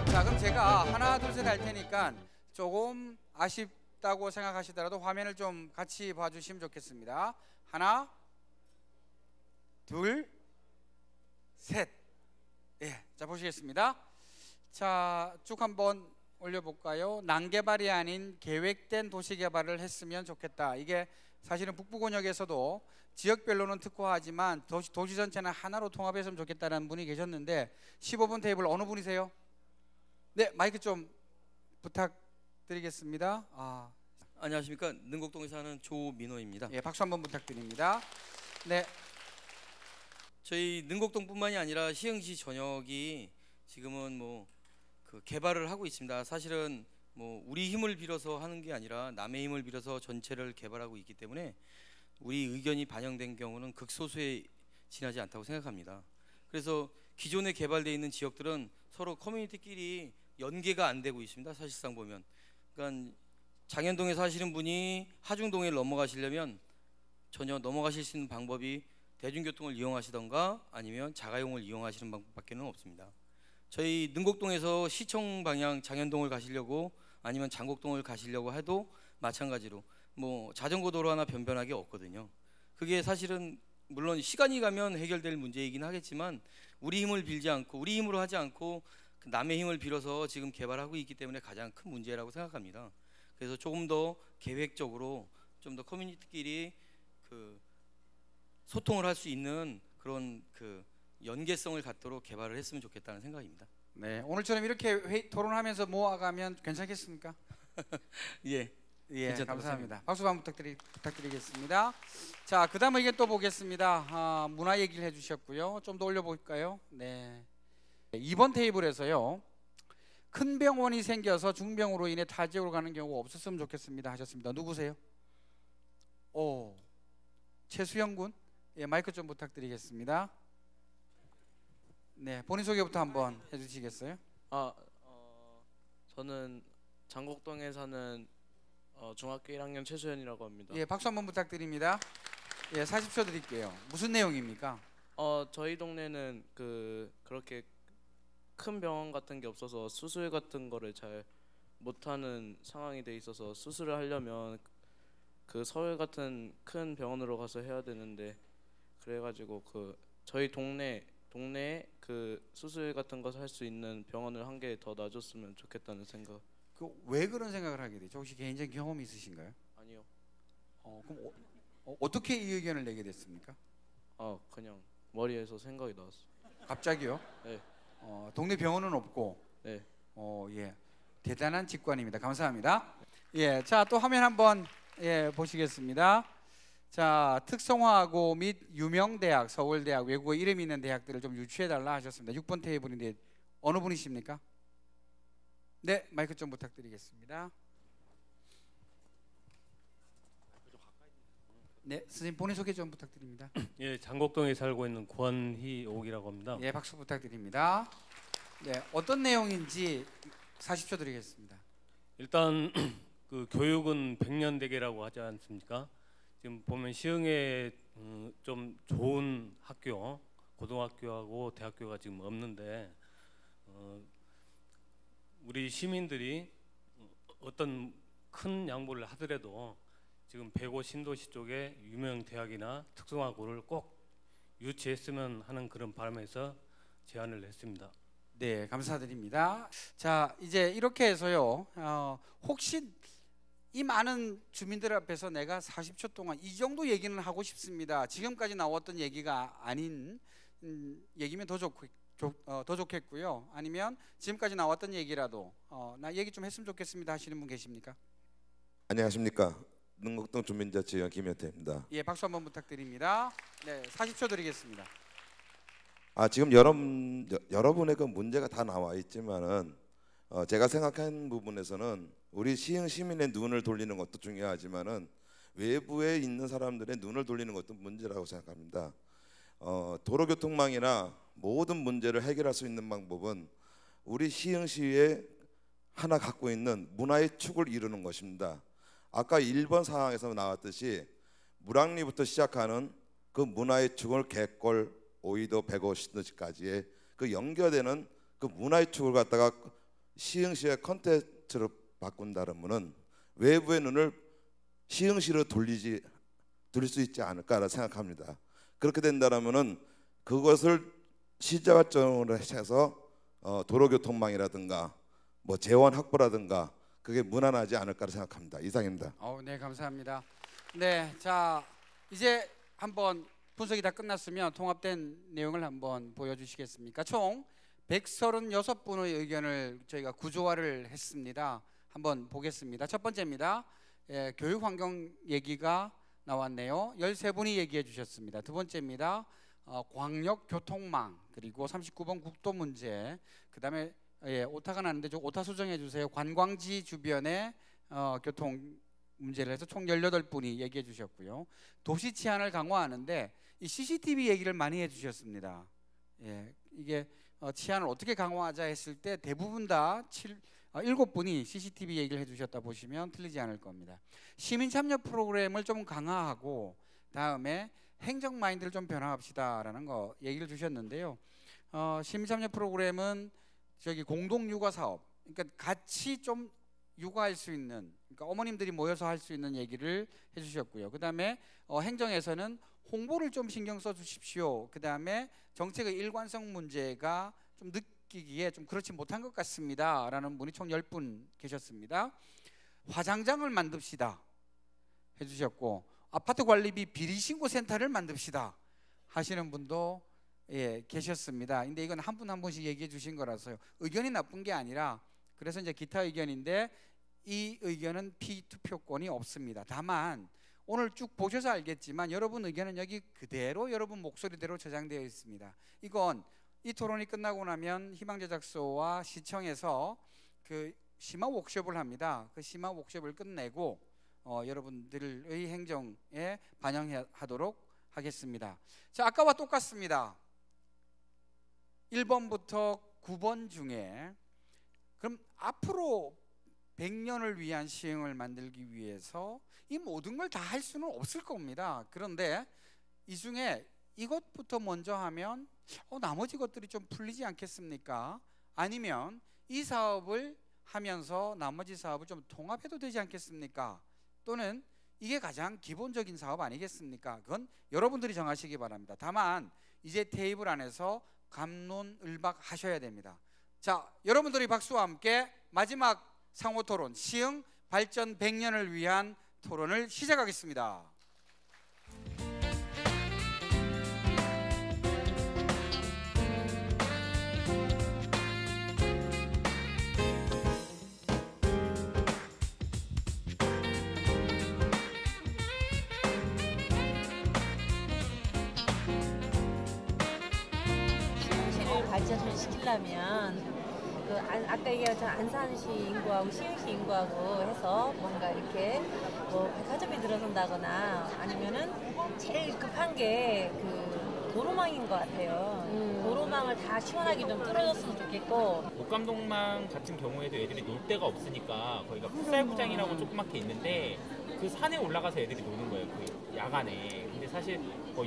자, 그럼 제가 하나 둘 셋 할 테니까 조금 아쉽다고 생각하시더라도 화면을 좀 같이 봐주시면 좋겠습니다. 하나, 둘, 셋. 예, 자 보시겠습니다. 자, 쭉 한번 올려볼까요? 난개발이 아닌 계획된 도시개발을 했으면 좋겠다. 이게 사실은 북부권역에서도 지역별로는 특화하지만 도시 전체는 하나로 통합했으면 좋겠다는 분이 계셨는데 15번 테이블 어느 분이세요? 네, 마이크 좀 부탁드리겠습니다. 안녕하십니까. 능곡동에 사는 조민호입니다. 예, 박수 한번 부탁드립니다. 네. 저희 능곡동뿐만이 아니라 시흥시 전역이 지금은 뭐 그 개발을 하고 있습니다. 사실은 뭐 우리 힘을 빌어서 하는 게 아니라 남의 힘을 빌어서 전체를 개발하고 있기 때문에 우리 의견이 반영된 경우는 극소수에 지나지 않다고 생각합니다. 그래서 기존에 개발되어 있는 지역들은 서로 커뮤니티끼리 연계가 안 되고 있습니다. 사실상 보면, 그러니까 장현동에 사시는 분이 하중동에 넘어가시려면 전혀 넘어가실 수 있는 방법이 대중교통을 이용하시던가 아니면 자가용을 이용하시는 방법밖에는 없습니다. 저희 능곡동에서 시청 방향 장현동을 가시려고 아니면 장곡동을 가시려고 해도 마찬가지로 뭐 자전거 도로 하나 변변하게 없거든요. 그게 사실은 물론 시간이 가면 해결될 문제이긴 하겠지만 우리 힘을 빌지 않고 우리 힘으로 하지 않고 남의 힘을 빌어서 지금 개발하고 있기 때문에 가장 큰 문제라고 생각합니다. 그래서 조금 더 계획적으로 좀 더 커뮤니티끼리 그 소통을 할 수 있는 그런 그 연계성을 갖도록 개발을 했으면 좋겠다는 생각입니다. 네, 오늘처럼 이렇게 토론하면서 모아가면 괜찮겠습니까? 예, 감사합니다. 박수 한번 부탁드리겠습니다. 자, 그다음 의견 또 보겠습니다. 문화 얘기를 해주셨고요. 좀 더 올려볼까요? 네. 이번 테이블에서요. 큰 병원이 생겨서 중병으로 인해 타 지역으로 가는 경우가 없었으면 좋겠습니다 하셨습니다. 누구세요? 최수영 군. 예, 마이크 좀 부탁드리겠습니다. 네, 본인 소개부터 한번 해주시겠어요? 저는 장곡동에 사는 중학교 1학년 최소연이라고 합니다. 예, 박수 한번 부탁드립니다. 예, 40초 드릴게요. 무슨 내용입니까? 저희 동네는 그렇게 큰 병원 같은 게 없어서 수술 같은 거를 잘 못하는 상황이 돼 있어서 수술을 하려면 그 서울 같은 큰 병원으로 가서 해야 되는데, 그래가지고 저희 동네에 그 수술 같은 거 할 수 있는 병원을 한 개 더 놔줬으면 좋겠다는 생각. 왜 그런 생각을 하게 되죠? 혹시 개인적인 경험이 있으신가요? 아니요. 그럼 어떻게 이 의견을 내게 됐습니까? 그냥 머리에서 생각이 나왔어요. 갑자기요? 네. 동네 병원은 없고. 네. 예. 대단한 직관입니다. 감사합니다. 예. 자, 또 화면 한번 보시겠습니다. 자, 특성화고 및 유명 대학, 서울대학, 외국어 이름 있는 대학들을 좀 유추해 달라 하셨습니다. 6번 테이블인데 어느 분이십니까? 네, 마이크 좀 부탁드리겠습니다. 네, 선생님 본인 소개 좀 부탁드립니다. 예, 장곡동에 살고 있는 권희옥이라고 합니다. 예, 박수 부탁드립니다. 네, 어떤 내용인지 40초 드리겠습니다. 일단 그 교육은 백년대계라고 하지 않습니까? 지금 보면 시흥에 좀 좋은 학교, 고등학교하고 대학교가 지금 없는데 우리 시민들이 어떤 큰 양보를 하더라도 지금 백오 신도시 쪽에 유명 대학이나 특성화고를 꼭 유치했으면 하는 그런 바람에서 제안을 했습니다. 네, 감사드립니다. 자, 이제 이렇게 해서요. 혹시 이 많은 주민들 앞에서 내가 40초 동안 이 정도 얘기는 하고 싶습니다. 지금까지 나왔던 얘기가 아닌 얘기면 더 좋겠고요. 아니면 지금까지 나왔던 얘기라도 나 얘기 좀 했으면 좋겠습니다 하시는 분 계십니까? 안녕하십니까. 능곡동 주민자치위원 김현태입니다. 예, 박수 한번 부탁드립니다. 네, 40초 드리겠습니다. 지금 여러분의 그 문제가 다 나와 있지만은 제가 생각한 부분에서는 우리 시흥 시민의 눈을 돌리는 것도 중요하지만은 외부에 있는 사람들의 눈을 돌리는 것도 문제라고 생각합니다. 도로교통망이나 모든 문제를 해결할 수 있는 방법은 우리 시흥시에 하나 갖고 있는 문화의 축을 이루는 것입니다. 아까 1번 상황에서 나왔듯이 물항리부터 시작하는 그 문화의 축을 갯골, 오이도, 백오 신도시까지의 그 연결되는 그 문화의 축을 갖다가 시흥시의 컨텐츠로 바꾼다면은 외부의 눈을 시흥시로 돌릴 수 있지 않을까라 생각합니다. 그렇게 된다면은 그것을 시작점으로 해서 도로교통망이라든가 뭐 재원 확보라든가 그게 무난하지 않을까 생각합니다. 이상입니다. 네, 감사합니다. 네, 자 이제 한번 분석이 다 끝났으면 통합된 내용을 한번 보여주시겠습니까? 총 136분의 의견을 저희가 구조화를 했습니다. 한번 보겠습니다. 첫 번째입니다. 교육 환경 얘기가 나왔네요. 13분이 얘기해 주셨습니다. 두 번째입니다. 광역 교통망, 그리고 39번 국도 문제, 그 다음에 오타가 나는데 좀 오타 수정해 주세요. 관광지 주변의 교통 문제를 해서 총 18분이 얘기해 주셨고요. 도시 치안을 강화하는데 이 CCTV 얘기를 많이 해 주셨습니다. 이게 치안을 어떻게 강화하자 했을 때 대부분 다 7분이 CCTV 얘기를 해 주셨다 보시면 틀리지 않을 겁니다. 시민 참여 프로그램을 좀 강화하고 다음에 행정 마인드를 좀 변화합시다라는 거 얘기를 주셨는데요. 시민 참여 프로그램은 저기 공동 육아 사업, 그러니까 같이 좀 육아할 수 있는, 그러니까 어머님들이 모여서 할 수 있는 얘기를 해주셨고요. 그 다음에 행정에서는 홍보를 좀 신경 써 주십시오. 그 다음에 정책의 일관성 문제가 좀 느끼기에 좀 그렇지 못한 것 같습니다 라는 분이 총 10분 계셨습니다. 화장장을 만듭시다 해주셨고, 아파트 관리비 비리신고센터를 만듭시다 하시는 분도 계셨습니다. 근데 이건 한 분 한 분씩 얘기해 주신 거라서요. 의견이 나쁜 게 아니라, 그래서 이제 기타 의견인데 이 의견은 피투표권이 없습니다. 다만 오늘 쭉 보셔서 알겠지만 여러분 의견은 여기 그대로 여러분 목소리대로 저장되어 있습니다. 이건 이 토론이 끝나고 나면 희망제작소와 시청에서 그 심화 워크숍을 합니다. 그 심화 워크숍을 끝내고 여러분들의 행정에 반영하도록 하겠습니다. 자, 아까와 똑같습니다. 1번부터 9번 중에 그럼 앞으로 100년을 위한 시흥을 만들기 위해서 이 모든 걸 다 할 수는 없을 겁니다. 그런데 이 중에 이것부터 먼저 하면 나머지 것들이 좀 풀리지 않겠습니까? 아니면 이 사업을 하면서 나머지 사업을 좀 통합해도 되지 않겠습니까? 또는 이게 가장 기본적인 사업 아니겠습니까? 그건 여러분들이 정하시기 바랍니다. 다만 이제 테이블 안에서 갑론을박 하셔야 됩니다. 자, 여러분들이 박수와 함께 마지막 상호 토론, 시흥 발전 100년을 위한 토론을 시작하겠습니다. 시흥시를 발전시키려면 아까 얘기했던 안산시 인구하고 시흥시 인구하고 해서 뭔가 이렇게 뭐 백화점이 들어선다거나 아니면은 제일 급한 게 그 도로망인 것 같아요. 도로망을 다 시원하게 좀 뚫어줬으면 좋겠고. 목감동망 같은 경우에도 애들이 놀 데가 없으니까 거기가 풋살구장이라고 조그맣게 있는데 그 산에 올라가서 애들이 노는 거예요. 그 야간에. 근데 사실 뭐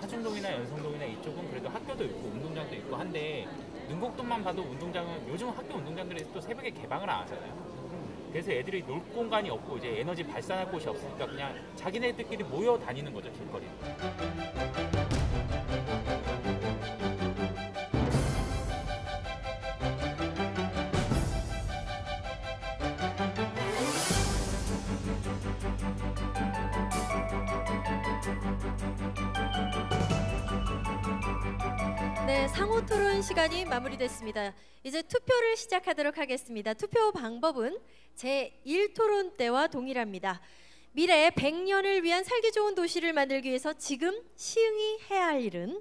하중동이나 연성동이나 이쪽은 그래도 학교도 있고 운동장도 있고 한데 능곡동만 봐도 운동장은 요즘 학교 운동장들이 또 새벽에 개방을 안 하잖아요. 그래서 애들이 놀 공간이 없고 이제 에너지 발산할 곳이 없으니까 그냥 자기네들끼리 모여 다니는 거죠, 길거리에. 네, 상호 토론 시간이 마무리됐습니다. 이제 투표를 시작하도록 하겠습니다. 투표 방법은 제1토론 때와 동일합니다. 미래 100년을 위한 살기 좋은 도시를 만들기 위해서 지금 시흥이 해야 할 일은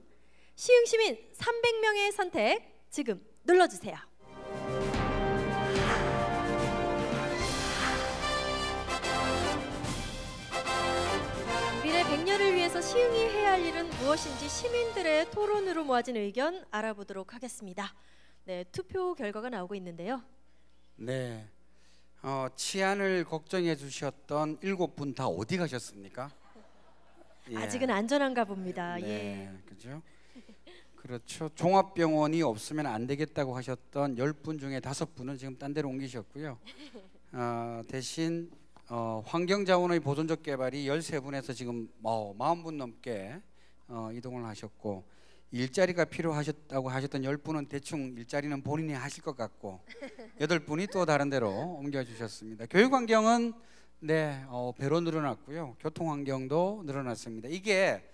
시흥 시민 300명의 선택 지금 눌러주세요. 미래 100년을 위해서 시흥이 해야 할 일은 무엇인지 시민들의 토론으로 모아진 의견 알아보도록 하겠습니다. 네, 투표 결과가 나오고 있는데요. 네, 치안을 걱정해 주셨던 7분 다 어디 가셨습니까? 예. 아직은 안전한가 봅니다. 네, 예. 그죠? 그렇죠. 종합병원이 없으면 안 되겠다고 하셨던 10분 중에 5분은 지금 딴 데로 옮기셨고요. 대신 환경자원의 보존적 개발이 13분에서 지금 40분 넘게 이동을 하셨고, 일자리가 필요하셨다고 하셨던 10분은 대충 일자리는 본인이 하실 것 같고 8분이 또 다른 데로 옮겨주셨습니다. 교육환경은 배로 늘어났고요. 교통환경도 늘어났습니다. 이게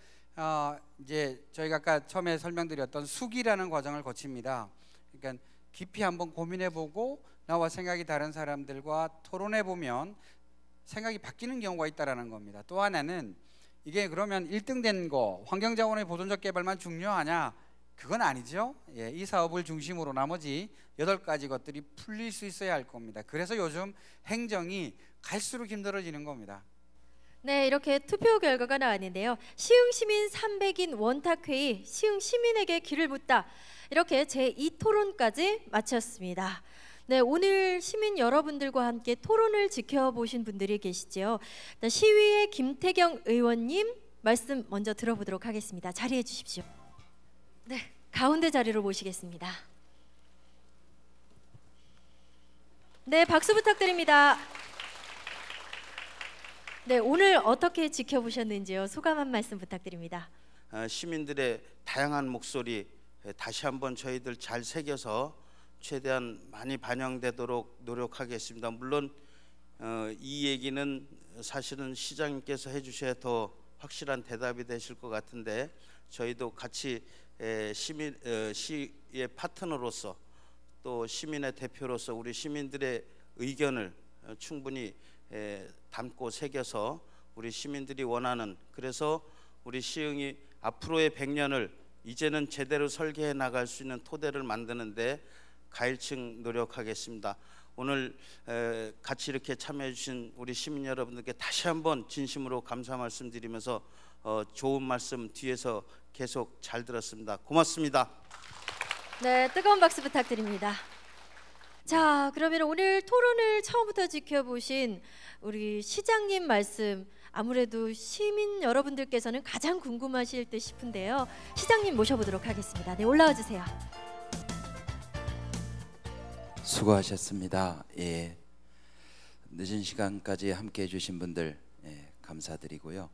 이제 저희가 아까 처음에 설명드렸던 숙이라는 과정을 거칩니다. 그러니까 깊이 한번 고민해보고 나와 생각이 다른 사람들과 토론해보면 생각이 바뀌는 경우가 있다라는 겁니다. 또 하나는 이게 그러면 1등 된 거 환경자원의 보존적 개발만 중요하냐? 그건 아니죠. 예, 이 사업을 중심으로 나머지 8가지 것들이 풀릴 수 있어야 할 겁니다. 그래서 요즘 행정이 갈수록 힘들어지는 겁니다. 네, 이렇게 투표 결과가 나왔는데요. 시흥 시민 300인 원탁회의 시흥 시민에게 길을 묻다, 이렇게 제2토론까지 마쳤습니다. 네, 오늘 시민 여러분들과 함께 토론을 지켜보신 분들이 계시죠. 시위의 김태경 의원님 말씀 먼저 들어보도록 하겠습니다. 자리해 주십시오. 네, 가운데 자리로 모시겠습니다. 네, 박수 부탁드립니다. 네, 오늘 어떻게 지켜보셨는지요? 소감 한 말씀 부탁드립니다. 시민들의 다양한 목소리 다시 한번 저희들 잘 새겨서 최대한 많이 반영되도록 노력하겠습니다. 물론 이 얘기는 사실은 시장님께서 해주셔야 더 확실한 대답이 되실 것 같은데, 저희도 같이 시의 파트너로서 또 시민의 대표로서 우리 시민들의 의견을 충분히 담고 새겨서 우리 시민들이 원하는, 그래서 우리 시흥이 앞으로의 100년을 이제는 제대로 설계해 나갈 수 있는 토대를 만드는데 가일층 노력하겠습니다. 오늘 같이 이렇게 참여해 주신 우리 시민 여러분들께 다시 한번 진심으로 감사 말씀드리면서 좋은 말씀 뒤에서 계속 잘 들었습니다. 고맙습니다. 네, 뜨거운 박수 부탁드립니다. 자, 그러면 오늘 토론을 처음부터 지켜보신 우리 시장님 말씀, 아무래도 시민 여러분들께서는 가장 궁금하실 듯 싶은데요. 시장님 모셔보도록 하겠습니다. 네, 올라와 주세요. 수고하셨습니다. 예, 늦은 시간까지 함께해 주신 분들 감사드리고요.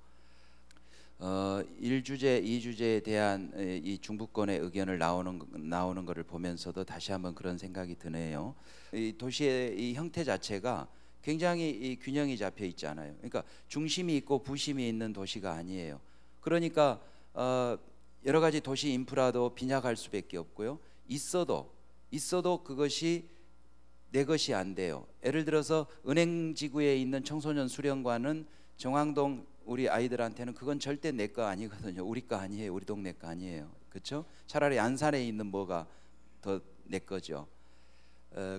1주제, 2주제에 대한 이 중부권의 의견을 나오는 것을 보면서도 다시 한번 그런 생각이 드네요. 이 도시의 이 형태 자체가 굉장히 이 균형이 잡혀 있잖아요. 그러니까 중심이 있고 부심이 있는 도시가 아니에요. 그러니까 여러 가지 도시 인프라도 빈약할 수밖에 없고요. 있어도 그것이 내 것이 안 돼요. 예를 들어서 은행지구에 있는 청소년 수련관은 정왕동 우리 아이들한테는 그건 절대 내 거 아니거든요. 우리 거 아니에요. 우리 동네 거 아니에요. 그렇죠? 차라리 안산에 있는 뭐가 더 내 거죠.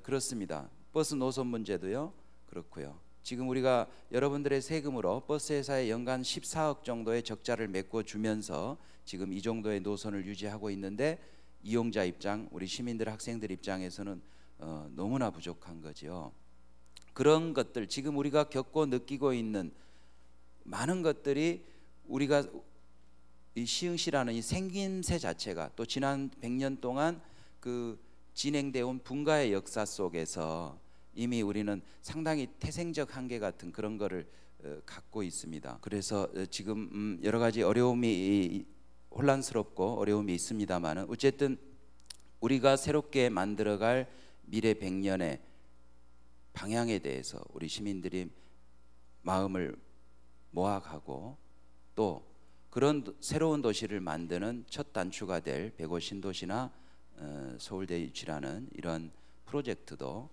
그렇습니다. 버스 노선 문제도요. 그렇고요. 지금 우리가 여러분들의 세금으로 버스 회사에 연간 14억 정도의 적자를 메꿔주면서 지금 이 정도의 노선을 유지하고 있는데 이용자 입장, 우리 시민들, 학생들 입장에서는 너무나 부족한 거죠. 그런 것들, 지금 우리가 겪고 느끼고 있는 많은 것들이 우리가 이 시흥시라는 이 생김새 자체가 또 지난 100년 동안 그 진행되어 온 분가의 역사 속에서 이미 우리는 상당히 태생적 한계 같은 그런 거를 갖고 있습니다. 그래서 지금 여러 가지 어려움이 혼란스럽고 어려움이 있습니다만은 어쨌든 우리가 새롭게 만들어갈 미래 100년의 방향에 대해서 우리 시민들이 마음을 모아가고 또 그런 새로운 도시를 만드는 첫 단추가 될 105 신도시나 서울대 유치라는 이런 프로젝트도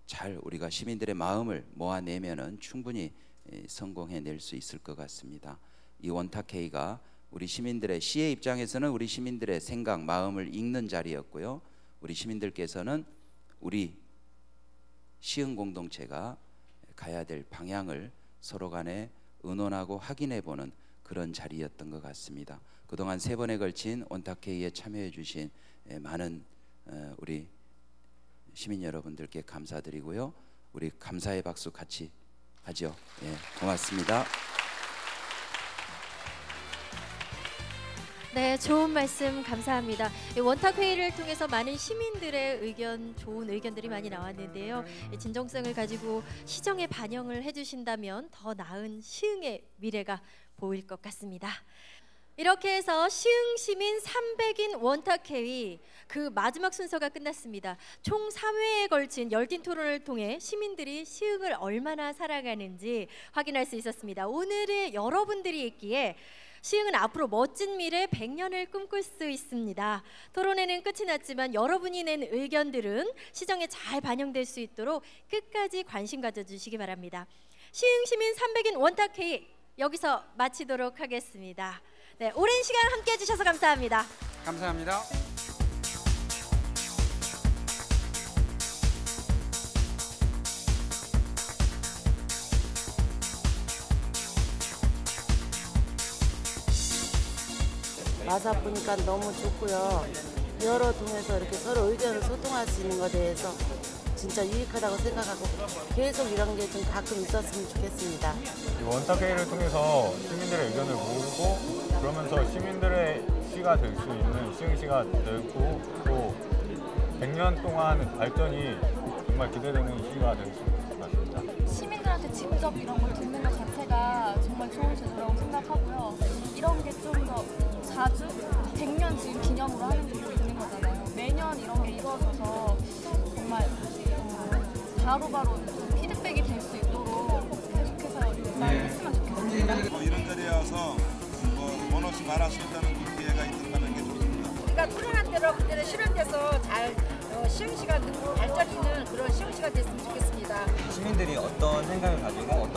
잘 우리가 시민들의 마음을 모아내면은 충분히 성공해낼 수 있을 것 같습니다. 이 원탁회의가 우리 시민들의 시의 입장에서는 우리 시민들의 생각, 마음을 읽는 자리였고요. 우리 시민들께서는 우리 시흥 공동체가 가야 될 방향을 서로 간에 의논하고 확인해보는 그런 자리였던 것 같습니다. 그동안 3번에 걸친 원탁회의에 참여해 주신 많은 우리 시민 여러분들께 감사드리고요. 우리 감사의 박수 같이 하죠. 예, 고맙습니다. 네, 좋은 말씀 감사합니다. 원탁회의를 통해서 많은 시민들의 의견, 좋은 의견들이 많이 나왔는데요. 진정성을 가지고 시정에 반영을 해주신다면 더 나은 시흥의 미래가 보일 것 같습니다. 이렇게 해서 시흥 시민 300인 원탁회의 그 마지막 순서가 끝났습니다. 총 3회에 걸친 열띤 토론을 통해 시민들이 시흥을 얼마나 사랑하는지 확인할 수 있었습니다. 오늘의 여러분들이 있기에 시흥은 앞으로 멋진 미래 100년을 꿈꿀 수 있습니다. 토론회는 끝이 났지만 여러분이 낸 의견들은 시정에 잘 반영될 수 있도록 끝까지 관심 가져주시기 바랍니다. 시흥 시민 300인 원탁회의 여기서 마치도록 하겠습니다. 네, 오랜 시간 함께해 주셔서 감사합니다. 감사합니다. 와서 보니까 너무 좋고요. 여러 동에서 이렇게 서로 의견을 소통할 수 있는 것에 대해서 진짜 유익하다고 생각하고 계속 이런 게 좀 가끔 있었으면 좋겠습니다. 이 원탁회의를 통해서 시민들의 의견을 모으고 그러면서 시민들의 시가 될 수 있는 시흥시가 되고 또 100년 동안 발전이 정말 기대되는 시가 될 수 있을 것 같습니다. 시민들한테 직접 이런 걸 듣는 것 자체가 정말 좋은 제도라고 생각하고요. 이런 게 좀 더 자주 100년 지금 기념으로 하는 게 되는 거잖아요. 매년 이런 게 이루어져서 정말 바로바로 피드백이 될 수 있도록 계속해서 많이 했으면 좋겠습니다. 이런 자리에 와서 원 없이 말할 수 있다는 기회가 있다는 게 좋습니다. 우리가 토론한 대로 그대로 실현돼서 잘 시흥시가 발전 있는 그런 시흥시가 됐으면 좋겠습니다. 시민들이 어떤 생각을 가지고